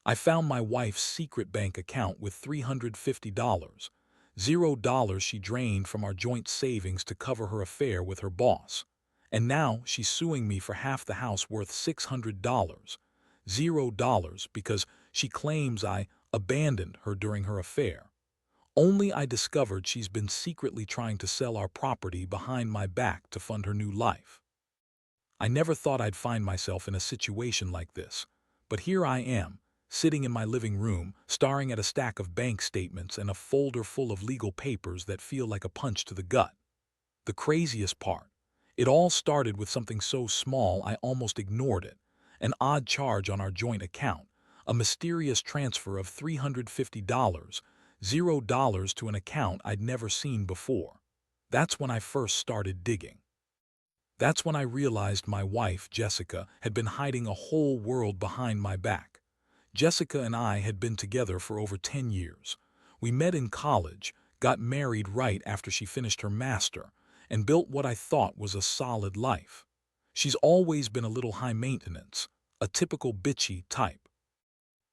I found my wife's secret bank account with $350, $0 she drained from our joint savings to cover her affair with her boss. And now she's suing me for half the house worth $600, $0 because she claims I abandoned her during her affair. Only I discovered she's been secretly trying to sell our property behind my back to fund her new life. I never thought I'd find myself in a situation like this, but here I am, sitting in my living room, staring at a stack of bank statements and a folder full of legal papers that feel like a punch to the gut. The craziest part, it all started with something so small I almost ignored it, an odd charge on our joint account, a mysterious transfer of $350, $0 to an account I'd never seen before. That's when I first started digging. That's when I realized my wife, Jessica, had been hiding a whole world behind my back. Jessica and I had been together for over 10 years. We met in college, got married right after she finished her master, and built what I thought was a solid life. She's always been a little high maintenance, a typical bitchy type.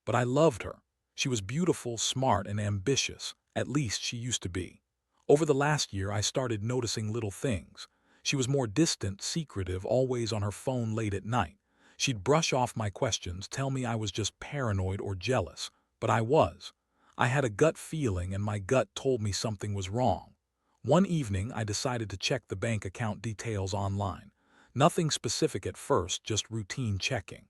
But I loved her. She was beautiful, smart, and ambitious. At least she used to be. Over the last year, I started noticing little things. She was more distant, secretive, always on her phone late at night. She'd brush off my questions, tell me I was just paranoid or jealous. But I was. I had a gut feeling, and my gut told me something was wrong. One evening, I decided to check the bank account details online. Nothing specific at first, just routine checking.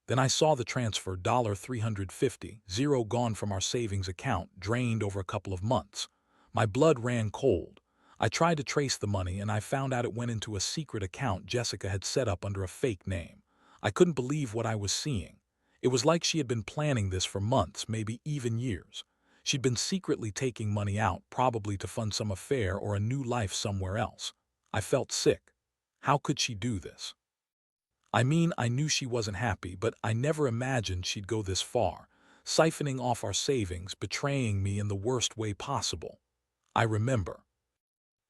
Then I saw the transfer $350, zero gone from our savings account, drained over a couple of months. My blood ran cold. I tried to trace the money and I found out it went into a secret account Jessica had set up under a fake name. I couldn't believe what I was seeing. It was like she had been planning this for months, maybe even years. She'd been secretly taking money out, probably to fund some affair or a new life somewhere else. I felt sick. How could she do this? I mean, I knew she wasn't happy, but I never imagined she'd go this far, siphoning off our savings, betraying me in the worst way possible. I remember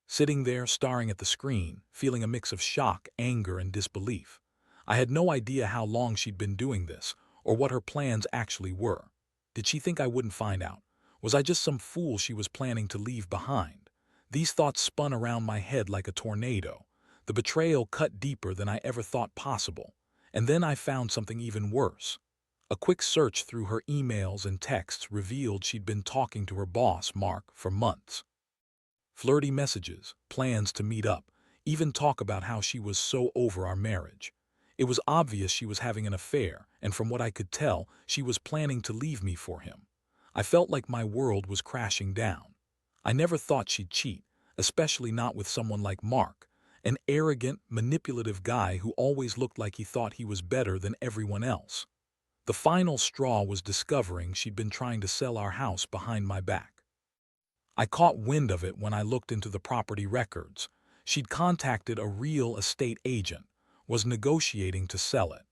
sitting there staring at the screen, feeling a mix of shock, anger, and disbelief. I had no idea how long she'd been doing this, or what her plans actually were. Did she think I wouldn't find out? Was I just some fool she was planning to leave behind? These thoughts spun around my head like a tornado. The betrayal cut deeper than I ever thought possible. And then I found something even worse. A quick search through her emails and texts revealed she'd been talking to her boss, Mark, for months. Flirty messages, plans to meet up, even talk about how she was so over our marriage. It was obvious she was having an affair, and from what I could tell, she was planning to leave me for him. I felt like my world was crashing down. I never thought she'd cheat, especially not with someone like Mark, an arrogant, manipulative guy who always looked like he thought he was better than everyone else. The final straw was discovering she'd been trying to sell our house behind my back. I caught wind of it when I looked into the property records. She'd contacted a real estate agent, was negotiating to sell it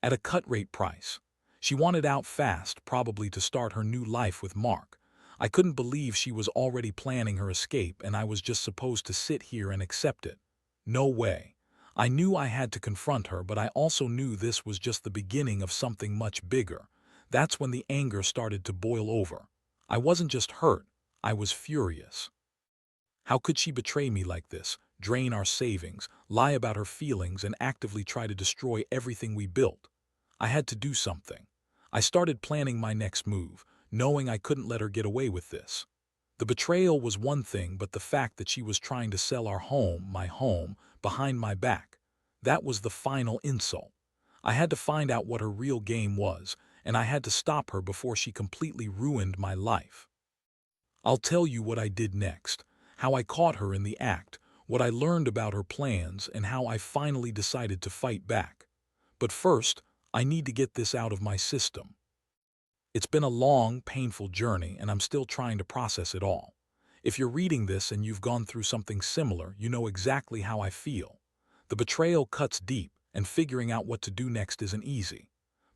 at a cut-rate price. She wanted out fast, probably to start her new life with Mark. I couldn't believe she was already planning her escape and I was just supposed to sit here and accept it. No way. I knew I had to confront her, but I also knew this was just the beginning of something much bigger. That's when the anger started to boil over. I wasn't just hurt, I was furious. How could she betray me like this, drain our savings, lie about her feelings, and actively try to destroy everything we built? I had to do something. I started planning my next move, knowing I couldn't let her get away with this. The betrayal was one thing, but the fact that she was trying to sell our home, my home, behind my back, that was the final insult. I had to find out what her real game was, and I had to stop her before she completely ruined my life. I'll tell you what I did next, how I caught her in the act, what I learned about her plans, and how I finally decided to fight back. But first, I need to get this out of my system. It's been a long, painful journey, and I'm still trying to process it all. If you're reading this and you've gone through something similar, you know exactly how I feel. The betrayal cuts deep, and figuring out what to do next isn't easy.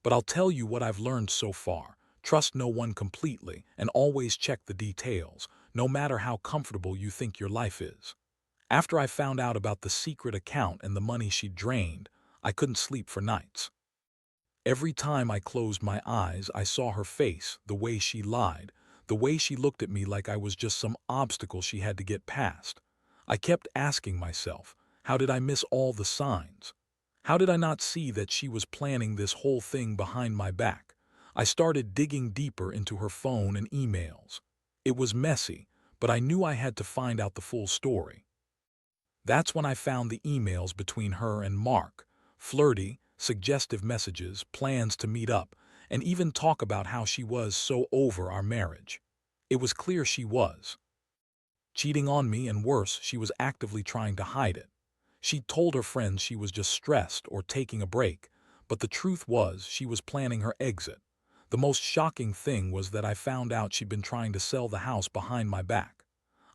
But I'll tell you what I've learned so far. Trust no one completely, and always check the details, no matter how comfortable you think your life is. After I found out about the secret account and the money she drained, I couldn't sleep for nights. Every time I closed my eyes, I saw her face, the way she lied, the way she looked at me like I was just some obstacle she had to get past. I kept asking myself, how did I miss all the signs? How did I not see that she was planning this whole thing behind my back? I started digging deeper into her phone and emails. It was messy, but I knew I had to find out the full story. That's when I found the emails between her and Mark. Flirty, suggestive messages, plans to meet up, and even talk about how she was so over our marriage. It was clear she was cheating on me, and worse, she was actively trying to hide it. She told her friends she was just stressed or taking a break, but the truth was she was planning her exit. The most shocking thing was that I found out she'd been trying to sell the house behind my back.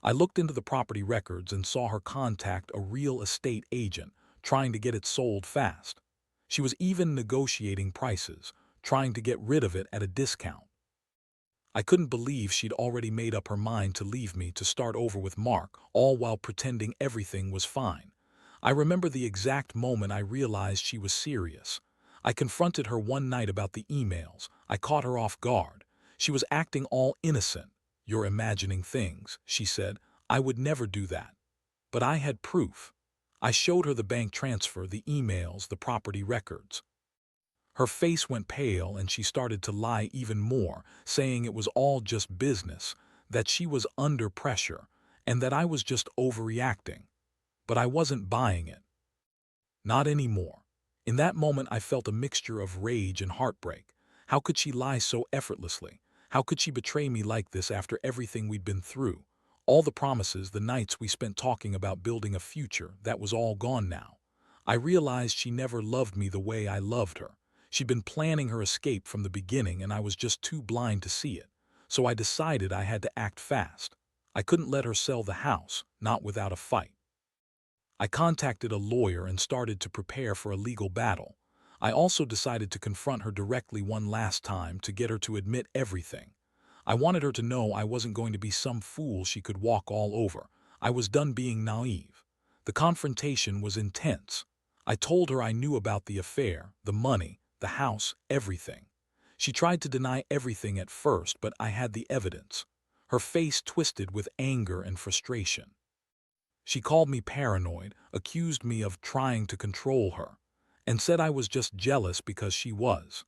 I looked into the property records and saw her contact a real estate agent, trying to get it sold fast. She was even negotiating prices, trying to get rid of it at a discount. I couldn't believe she'd already made up her mind to leave me to start over with Mark, all while pretending everything was fine. I remember the exact moment I realized she was serious. I confronted her one night about the emails. I caught her off guard. She was acting all innocent. "You're imagining things," she said. "I would never do that." But I had proof. I showed her the bank transfer, the emails, the property records. Her face went pale and she started to lie even more, saying it was all just business, that she was under pressure, and that I was just overreacting. But I wasn't buying it. Not anymore. In that moment, I felt a mixture of rage and heartbreak. How could she lie so effortlessly? How could she betray me like this after everything we'd been through? All the promises, the nights we spent talking about building a future, that was all gone now. I realized she never loved me the way I loved her. She'd been planning her escape from the beginning, and I was just too blind to see it. So I decided I had to act fast. I couldn't let her sell the house, not without a fight. I contacted a lawyer and started to prepare for a legal battle. I also decided to confront her directly one last time to get her to admit everything. I wanted her to know I wasn't going to be some fool she could walk all over. I was done being naive. The confrontation was intense. I told her I knew about the affair, the money, the house, everything. She tried to deny everything at first, but I had the evidence. Her face twisted with anger and frustration. She called me paranoid, accused me of trying to control her, and said I was just jealous because she was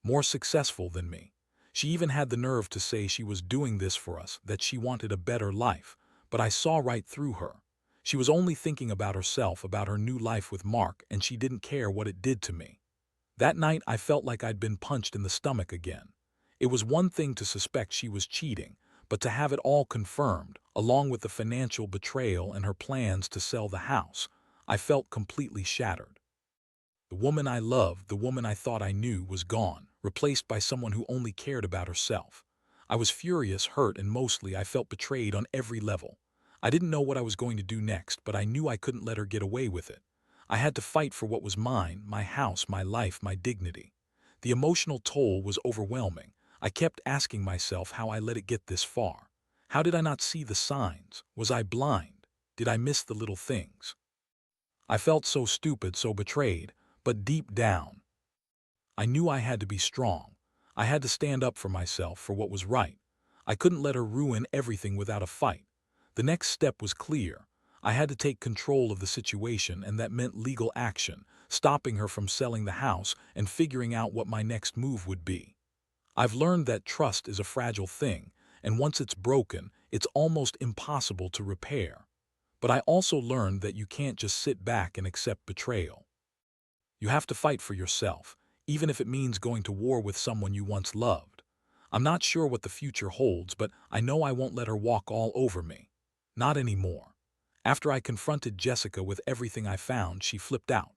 more successful than me. She even had the nerve to say she was doing this for us, that she wanted a better life, but I saw right through her. She was only thinking about herself, about her new life with Mark, and she didn't care what it did to me. That night, I felt like I'd been punched in the stomach again. It was one thing to suspect she was cheating, but to have it all confirmed, along with the financial betrayal and her plans to sell the house, I felt completely shattered. The woman I loved, the woman I thought I knew, was gone, replaced by someone who only cared about herself. I was furious, hurt, and mostly I felt betrayed on every level. I didn't know what I was going to do next, but I knew I couldn't let her get away with it. I had to fight for what was mine, my house, my life, my dignity. The emotional toll was overwhelming. I kept asking myself how I let it get this far. How did I not see the signs? Was I blind? Did I miss the little things? I felt so stupid, so betrayed, but deep down, I knew I had to be strong. I had to stand up for myself, for what was right. I couldn't let her ruin everything without a fight. The next step was clear. I had to take control of the situation, and that meant legal action, stopping her from selling the house and figuring out what my next move would be. I've learned that trust is a fragile thing, and once it's broken, it's almost impossible to repair. But I also learned that you can't just sit back and accept betrayal. You have to fight for yourself, even if it means going to war with someone you once loved. I'm not sure what the future holds, but I know I won't let her walk all over me. Not anymore. After I confronted Jessica with everything I found, she flipped out.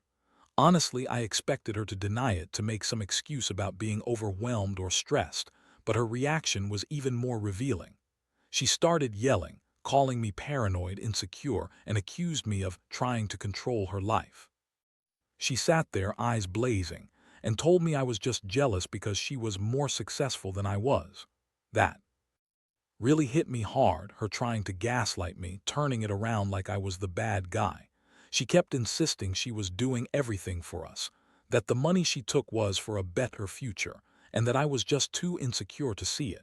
Honestly, I expected her to deny it, to make some excuse about being overwhelmed or stressed, but her reaction was even more revealing. She started yelling, calling me paranoid, insecure, and accused me of trying to control her life. She sat there, eyes blazing, and told me I was just jealous because she was more successful than I was. That really hit me hard, her trying to gaslight me, turning it around like I was the bad guy. She kept insisting she was doing everything for us, that the money she took was for a better future, and that I was just too insecure to see it.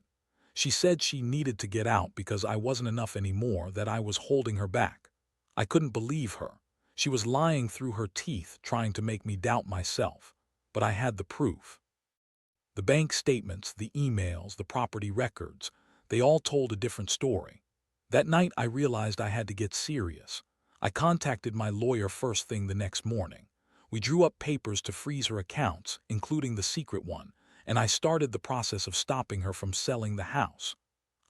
She said she needed to get out because I wasn't enough anymore, that I was holding her back. I couldn't believe her. She was lying through her teeth, trying to make me doubt myself. But I had the proof. The bank statements, the emails, the property records, they all told a different story. That night I realized I had to get serious. I contacted my lawyer first thing the next morning. We drew up papers to freeze her accounts, including the secret one, and I started the process of stopping her from selling the house.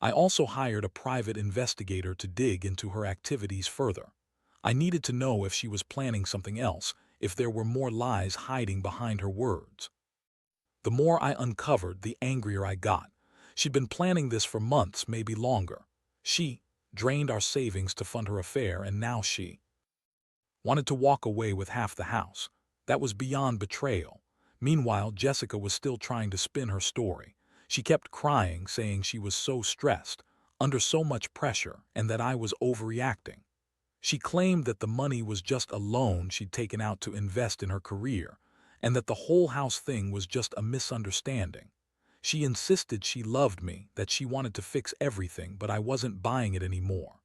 I also hired a private investigator to dig into her activities further. I needed to know if she was planning something else, if there were more lies hiding behind her words. The more I uncovered, the angrier I got. She'd been planning this for months, maybe longer. She drained our savings to fund her affair, and now she wanted to walk away with half the house. That was beyond betrayal. Meanwhile, Jessica was still trying to spin her story. She kept crying, saying she was so stressed, under so much pressure, and that I was overreacting. She claimed that the money was just a loan she'd taken out to invest in her career, and that the whole house thing was just a misunderstanding. She insisted she loved me, that she wanted to fix everything, but I wasn't buying it anymore.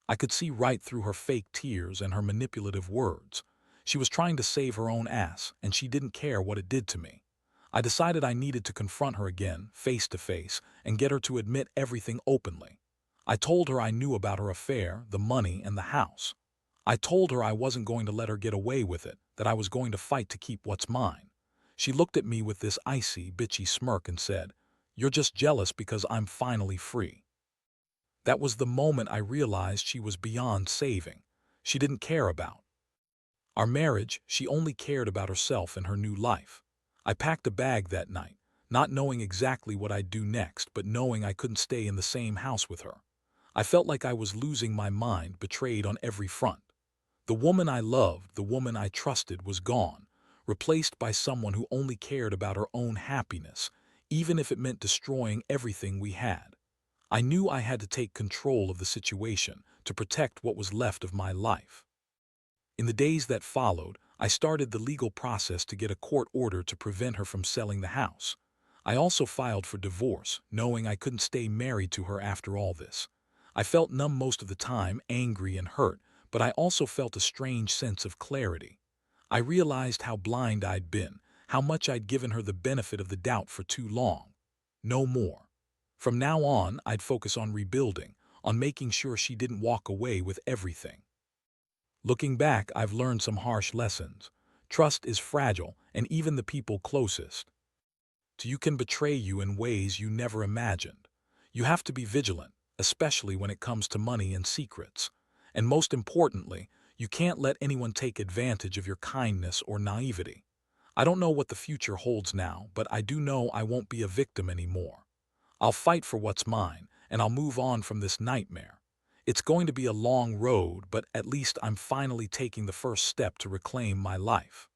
I could see right through her fake tears and her manipulative words. She was trying to save her own ass, and she didn't care what it did to me. I decided I needed to confront her again, face to face, and get her to admit everything openly. I told her I knew about her affair, the money, and the house. I told her I wasn't going to let her get away with it, that I was going to fight to keep what's mine. She looked at me with this icy, bitchy smirk and said, "You're just jealous because I'm finally free." That was the moment I realized she was beyond saving. She didn't care about our marriage, she only cared about herself and her new life. I packed a bag that night, not knowing exactly what I'd do next, but knowing I couldn't stay in the same house with her. I felt like I was losing my mind, betrayed on every front. The woman I loved, the woman I trusted, was gone, replaced by someone who only cared about her own happiness, even if it meant destroying everything we had. I knew I had to take control of the situation to protect what was left of my life. In the days that followed, I started the legal process to get a court order to prevent her from selling the house. I also filed for divorce, knowing I couldn't stay married to her after all this. I felt numb most of the time, angry and hurt, but I also felt a strange sense of clarity. I realized how blind I'd been, how much I'd given her the benefit of the doubt for too long. No more. From now on, I'd focus on rebuilding, on making sure she didn't walk away with everything. Looking back, I've learned some harsh lessons. Trust is fragile, and even the people closest to you can betray you in ways you never imagined. You have to be vigilant, especially when it comes to money and secrets. And most importantly, you can't let anyone take advantage of your kindness or naivety. I don't know what the future holds now, but I do know I won't be a victim anymore. I'll fight for what's mine, and I'll move on from this nightmare. It's going to be a long road, but at least I'm finally taking the first step to reclaim my life.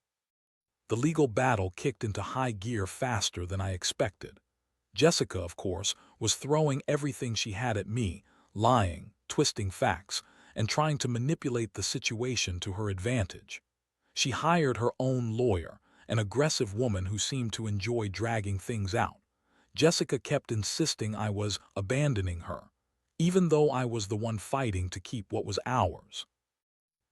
The legal battle kicked into high gear faster than I expected. Jessica, of course, was throwing everything she had at me, lying, twisting facts, and trying to manipulate the situation to her advantage. She hired her own lawyer, an aggressive woman who seemed to enjoy dragging things out. Jessica kept insisting I was abandoning her, even though I was the one fighting to keep what was ours.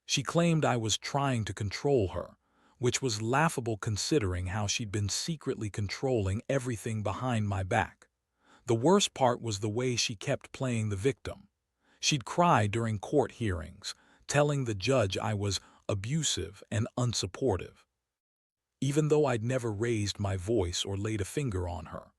She claimed I was trying to control her, which was laughable considering how she'd been secretly controlling everything behind my back. The worst part was the way she kept playing the victim. She'd cry during court hearings, telling the judge I was abusive and unsupportive, even though I'd never raised my voice or laid a finger on her.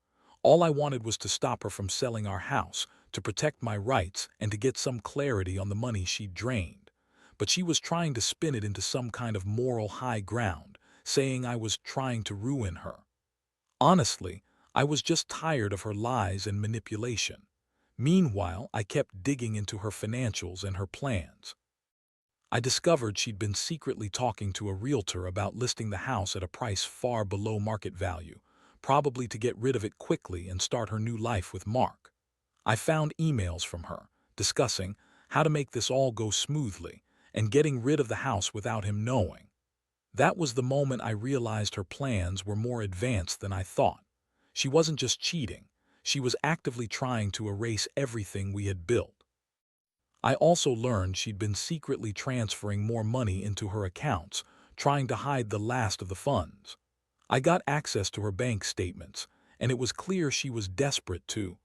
All I wanted was to stop her from selling our house, to protect my rights, and to get some clarity on the money she'd drained. But she was trying to spin it into some kind of moral high ground, saying I was trying to ruin her. Honestly, I was just tired of her lies and manipulation. Meanwhile, I kept digging into her financials and her plans. I discovered she'd been secretly talking to a realtor about listing the house at a price far below market value, probably to get rid of it quickly and start her new life with Mark. I found emails from her, discussing how to make this all go smoothly and getting rid of the house without him knowing. That was the moment I realized her plans were more advanced than I thought. She wasn't just cheating, she was actively trying to erase everything we had built. I also learned she'd been secretly transferring more money into her accounts, trying to hide the last of the funds. I got access to her bank statements, and it was clear she was desperate to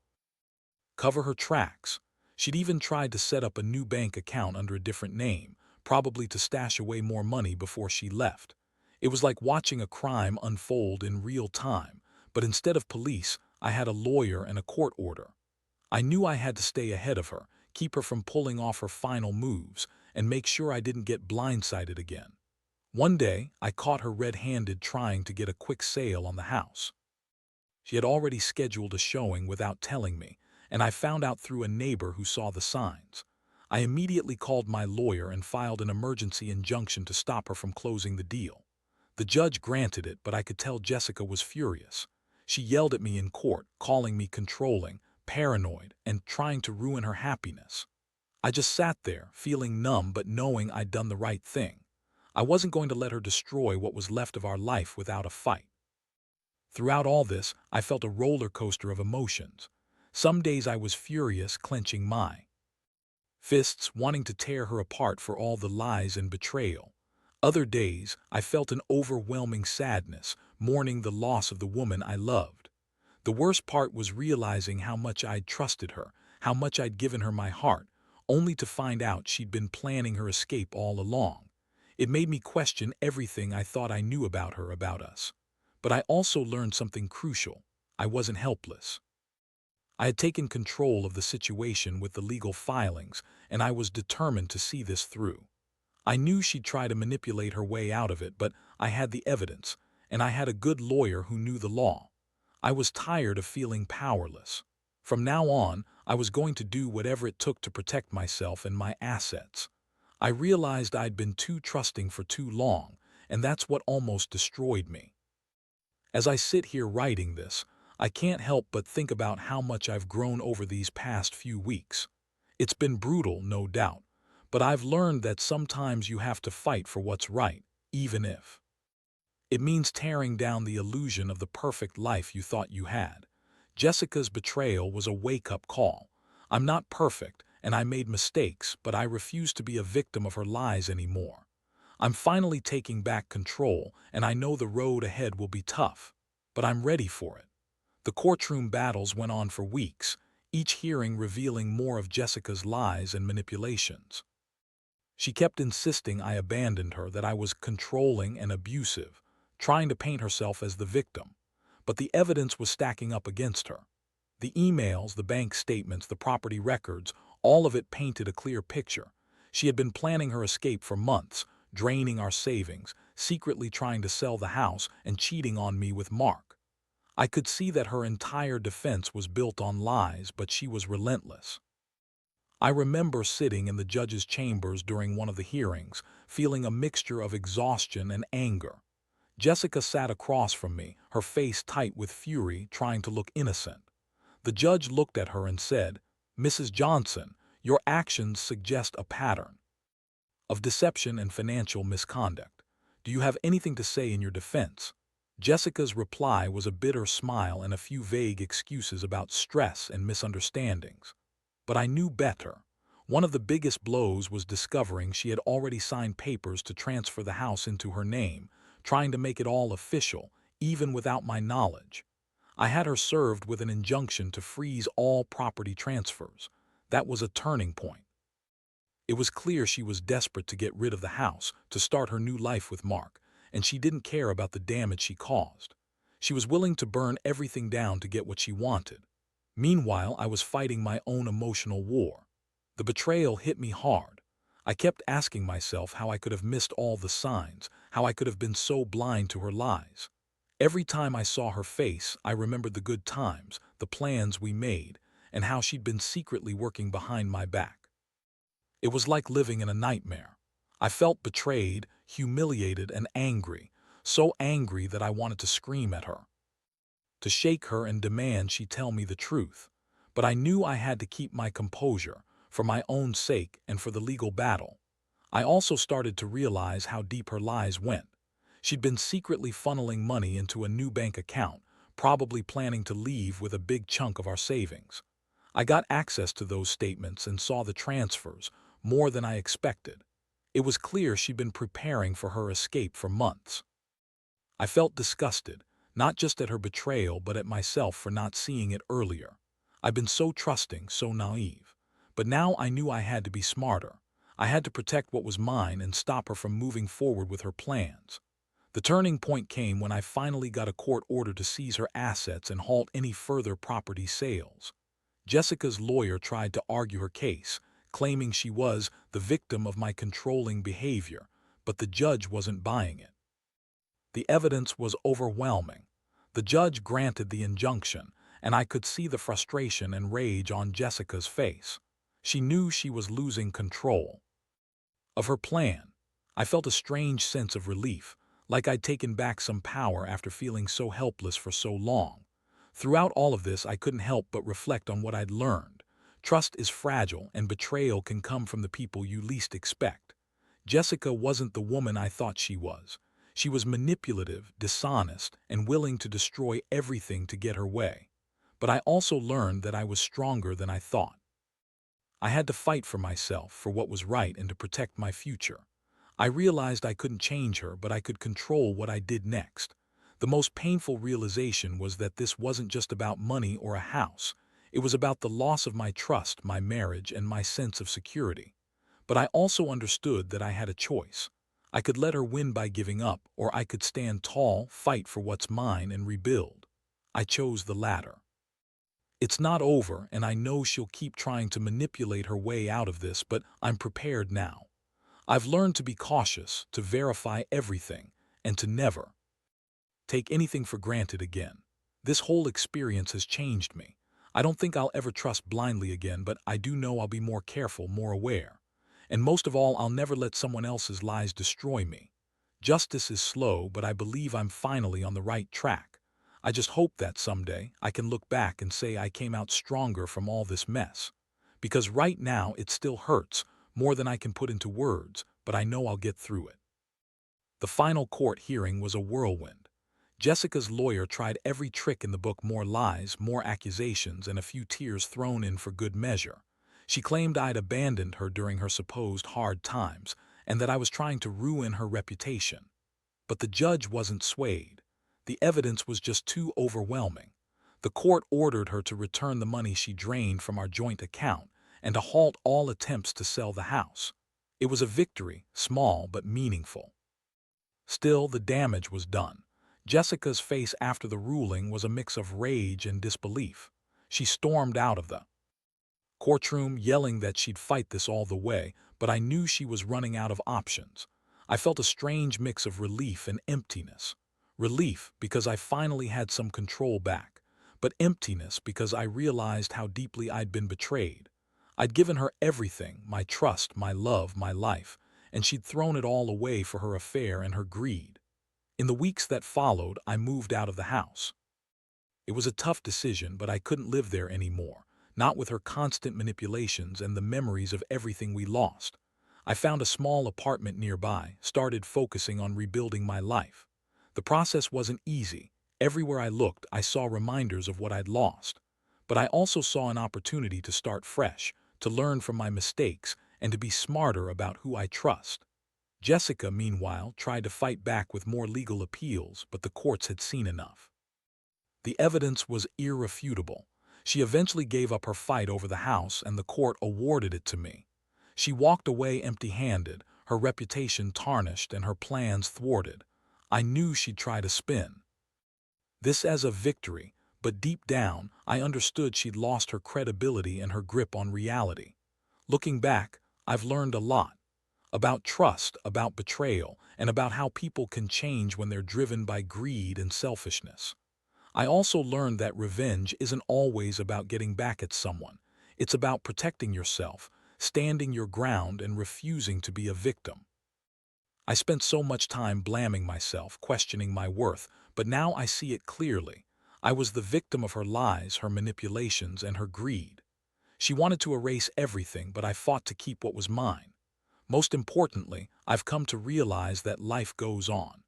cover her tracks. She'd even tried to set up a new bank account under a different name, probably to stash away more money before she left. It was like watching a crime unfold in real time, but instead of police, I had a lawyer and a court order. I knew I had to stay ahead of her, keep her from pulling off her final moves, and make sure I didn't get blindsided again. One day, I caught her red-handed trying to get a quick sale on the house. She had already scheduled a showing without telling me, and I found out through a neighbor who saw the signs. I immediately called my lawyer and filed an emergency injunction to stop her from closing the deal. The judge granted it, but I could tell Jessica was furious. She yelled at me in court, calling me controlling, paranoid, and trying to ruin her happiness. I just sat there, feeling numb but knowing I'd done the right thing. I wasn't going to let her destroy what was left of our life without a fight. Throughout all this, I felt a roller coaster of emotions. Some days I was furious, clenching my fists, wanting to tear her apart for all the lies and betrayal. Other days, I felt an overwhelming sadness, mourning the loss of the woman I loved. The worst part was realizing how much I'd trusted her, how much I'd given her my heart, only to find out she'd been planning her escape all along. It made me question everything I thought I knew about her, about us. But I also learned something crucial. I wasn't helpless. I had taken control of the situation with the legal filings, and I was determined to see this through. I knew she'd try to manipulate her way out of it, but I had the evidence, and I had a good lawyer who knew the law. I was tired of feeling powerless. From now on, I was going to do whatever it took to protect myself and my assets. I realized I'd been too trusting for too long, and that's what almost destroyed me. As I sit here writing this, I can't help but think about how much I've grown over these past few weeks. It's been brutal, no doubt, but I've learned that sometimes you have to fight for what's right, even if it means tearing down the illusion of the perfect life you thought you had. Jessica's betrayal was a wake-up call. I'm not perfect, and I made mistakes, but I refuse to be a victim of her lies anymore. I'm finally taking back control, and I know the road ahead will be tough, but I'm ready for it. The courtroom battles went on for weeks, each hearing revealing more of Jessica's lies and manipulations. She kept insisting I abandoned her, that I was controlling and abusive, trying to paint herself as the victim. But the evidence was stacking up against her. The emails, the bank statements, the property records, all of it painted a clear picture. She had been planning her escape for months, draining our savings, secretly trying to sell the house, and cheating on me with Mark. I could see that her entire defense was built on lies, but she was relentless. I remember sitting in the judge's chambers during one of the hearings, feeling a mixture of exhaustion and anger. Jessica sat across from me, her face tight with fury, trying to look innocent. The judge looked at her and said, "Mrs. Johnson, your actions suggest a pattern of deception and financial misconduct. Do you have anything to say in your defense?" Jessica's reply was a bitter smile and a few vague excuses about stress and misunderstandings. But I knew better. One of the biggest blows was discovering she had already signed papers to transfer the house into her name, trying to make it all official, even without my knowledge. I had her served with an injunction to freeze all property transfers. That was a turning point. It was clear she was desperate to get rid of the house, to start her new life with Mark, and she didn't care about the damage she caused. She was willing to burn everything down to get what she wanted. Meanwhile, I was fighting my own emotional war. The betrayal hit me hard. I kept asking myself how I could have missed all the signs, how I could have been so blind to her lies. Every time I saw her face, I remembered the good times, the plans we made, and how she'd been secretly working behind my back. It was like living in a nightmare. I felt betrayed, humiliated, and angry, so angry that I wanted to scream at her, to shake her and demand she tell me the truth. But I knew I had to keep my composure, for my own sake and for the legal battle. I also started to realize how deep her lies went. She'd been secretly funneling money into a new bank account, probably planning to leave with a big chunk of our savings. I got access to those statements and saw the transfers, more than I expected. It was clear she'd been preparing for her escape for months. I felt disgusted, not just at her betrayal but at myself for not seeing it earlier. I'd been so trusting, so naive. But now I knew I had to be smarter. I had to protect what was mine and stop her from moving forward with her plans. The turning point came when I finally got a court order to seize her assets and halt any further property sales. Jessica's lawyer tried to argue her case, claiming she was the victim of my controlling behavior, but the judge wasn't buying it. The evidence was overwhelming. The judge granted the injunction, and I could see the frustration and rage on Jessica's face. She knew she was losing control of her plan. I felt a strange sense of relief, like I'd taken back some power after feeling so helpless for so long. Throughout all of this, I couldn't help but reflect on what I'd learned. Trust is fragile, and betrayal can come from the people you least expect. Jessica wasn't the woman I thought she was. She was manipulative, dishonest, and willing to destroy everything to get her way. But I also learned that I was stronger than I thought. I had to fight for myself, for what was right, and to protect my future. I realized I couldn't change her, but I could control what I did next. The most painful realization was that this wasn't just about money or a house. It was about the loss of my trust, my marriage, and my sense of security. But I also understood that I had a choice. I could let her win by giving up, or I could stand tall, fight for what's mine, and rebuild. I chose the latter. It's not over, and I know she'll keep trying to manipulate her way out of this, but I'm prepared now. I've learned to be cautious, to verify everything, and to never take anything for granted again. This whole experience has changed me. I don't think I'll ever trust blindly again, but I do know I'll be more careful, more aware. And most of all, I'll never let someone else's lies destroy me. Justice is slow, but I believe I'm finally on the right track. I just hope that someday I can look back and say I came out stronger from all this mess. Because right now it still hurts, more than I can put into words, but I know I'll get through it. The final court hearing was a whirlwind. Jessica's lawyer tried every trick in the book: more lies, more accusations, and a few tears thrown in for good measure. She claimed I'd abandoned her during her supposed hard times, and that I was trying to ruin her reputation. But the judge wasn't swayed. The evidence was just too overwhelming. The court ordered her to return the money she drained from our joint account and to halt all attempts to sell the house. It was a victory, small but meaningful. Still, the damage was done. Jessica's face after the ruling was a mix of rage and disbelief. She stormed out of the courtroom yelling that she'd fight this all the way, but I knew she was running out of options. I felt a strange mix of relief and emptiness. Relief because I finally had some control back, but emptiness because I realized how deeply I'd been betrayed. I'd given her everything: my trust, my love, my life, and she'd thrown it all away for her affair and her greed. In the weeks that followed, I moved out of the house. It was a tough decision, but I couldn't live there anymore, not with her constant manipulations and the memories of everything we lost. I found a small apartment nearby, started focusing on rebuilding my life. The process wasn't easy. Everywhere I looked, I saw reminders of what I'd lost. But I also saw an opportunity to start fresh, to learn from my mistakes, and to be smarter about who I trust. Jessica, meanwhile, tried to fight back with more legal appeals, but the courts had seen enough. The evidence was irrefutable. She eventually gave up her fight over the house, and the court awarded it to me. She walked away empty-handed, her reputation tarnished and her plans thwarted. I knew she'd try to spin this as a victory, but deep down, I understood she'd lost her credibility and her grip on reality. Looking back, I've learned a lot. About trust, about betrayal, and about how people can change when they're driven by greed and selfishness. I also learned that revenge isn't always about getting back at someone. It's about protecting yourself, standing your ground, and refusing to be a victim. I spent so much time blaming myself, questioning my worth, but now I see it clearly. I was the victim of her lies, her manipulations, and her greed. She wanted to erase everything, but I fought to keep what was mine. Most importantly, I've come to realize that life goes on.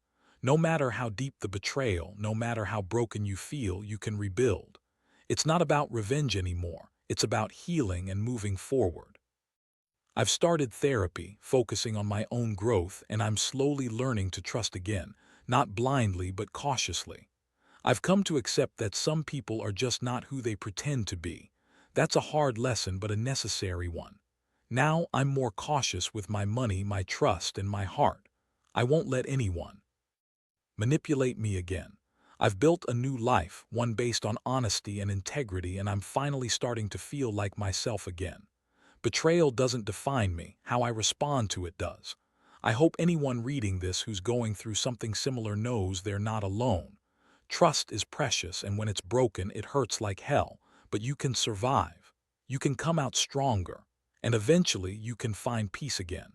No matter how deep the betrayal, no matter how broken you feel, you can rebuild. It's not about revenge anymore. It's about healing and moving forward. I've started therapy, focusing on my own growth, and I'm slowly learning to trust again, not blindly but cautiously. I've come to accept that some people are just not who they pretend to be. That's a hard lesson, but a necessary one. Now I'm more cautious with my money, my trust, and my heart. I won't let anyone manipulate me again. I've built a new life, one based on honesty and integrity, and I'm finally starting to feel like myself again. Betrayal doesn't define me, how I respond to it does. I hope anyone reading this who's going through something similar knows they're not alone. Trust is precious, and when it's broken, it hurts like hell, but you can survive. You can come out stronger, and eventually you can find peace again.